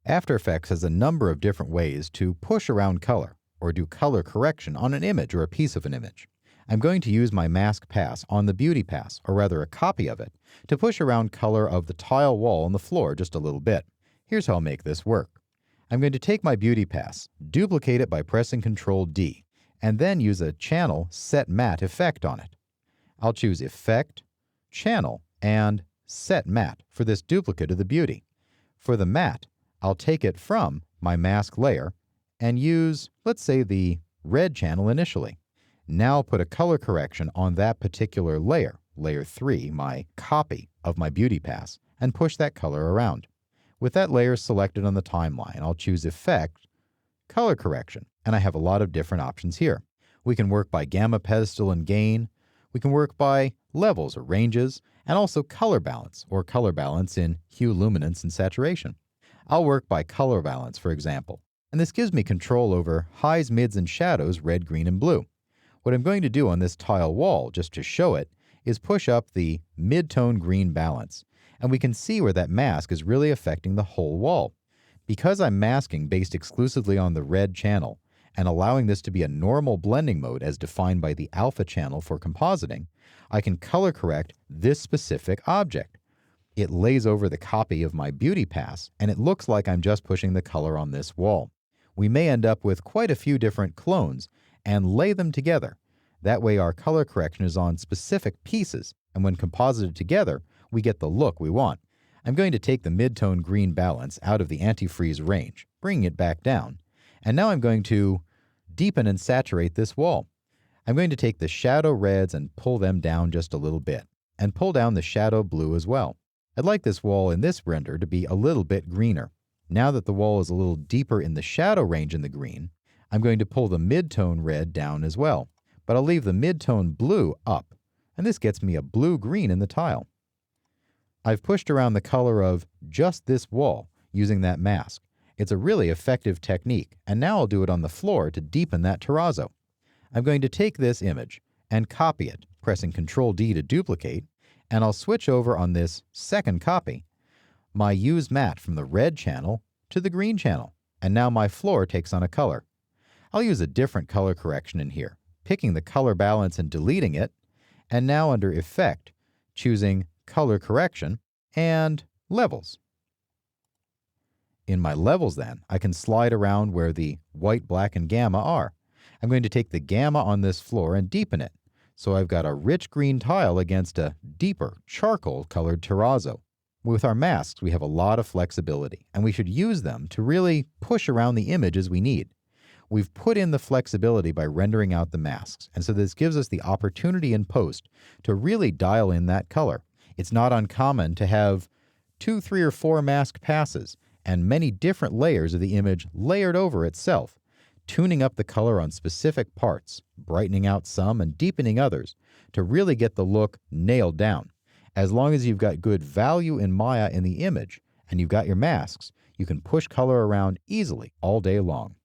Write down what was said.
After Effects has a number of different ways to push around color or do color correction on an image or a piece of an image. I'm going to use my Mask Pass on the Beauty Pass, or rather a copy of it, to push around color of the tile wall on the floor just a little bit. Here's how I'll make this work. I'm going to take my Beauty Pass, duplicate it by pressing Ctrl D, and then use a Channel Set Matte effect on it. I'll choose Effect, Channel, and Set Matte for this duplicate of the beauty. For the matte, I'll take it from my mask layer and use, let's say, the red channel initially. Now I'll put a color correction on that particular layer, layer 3, my copy of my Beauty Pass, and push that color around. With that layer selected on the timeline, I'll choose Effect, Color Correction, and I have a lot of different options here. We can work by gamma, pedestal, and gain. We can work by levels or ranges, and also color balance, or color balance in hue, luminance, and saturation. I'll work by color balance, for example, and this gives me control over highs, mids, and shadows, red, green, and blue. What I'm going to do on this tile wall, just to show it, is push up the mid-tone green balance, and we can see where that mask is really affecting the whole wall. Because I'm masking based exclusively on the red channel, and allowing this to be a normal blending mode as defined by the alpha channel for compositing, I can color correct this specific object. It lays over the copy of my Beauty Pass, and it looks like I'm just pushing the color on this wall. We may end up with quite a few different clones and lay them together. That way our color correction is on specific pieces, and when composited together, we get the look we want. I'm going to take the mid-tone green balance out of the antifreeze range, bringing it back down, and now I'm going to deepen and saturate this wall. I'm going to take the shadow reds and pull them down just a little bit, and pull down the shadow blue as well. I'd like this wall in this render to be a little bit greener. Now that the wall is a little deeper in the shadow range in the green, I'm going to pull the mid-tone red down as well, but I'll leave the mid-tone blue up, and this gets me a blue-green in the tile. I've pushed around the color of just this wall using that mask. It's a really effective technique, and now I'll do it on the floor to deepen that terrazzo. I'm going to take this image and copy it, pressing Ctrl D to duplicate, and I'll switch over on this second copy, my Use Matte from the red channel to the green channel, and now my floor takes on a color. I'll use a different color correction in here, picking the color balance and deleting it, and now under Effect, choosing Color Correction and Levels. In my levels then, I can slide around where the white, black, and gamma are. I'm going to take the gamma on this floor and deepen it, so I've got a rich green tile against a deeper, charcoal-colored terrazzo. With our masks, we have a lot of flexibility, and we should use them to really push around the image as we need. We've put in the flexibility by rendering out the masks, and so this gives us the opportunity in post to really dial in that color. It's not uncommon to have 2, 3, or 4 mask passes and many different layers of the image layered over itself, tuning up the color on specific parts, brightening out some and deepening others to really get the look nailed down. As long as you've got good value in Maya in the image and you've got your masks, you can push color around easily all day long.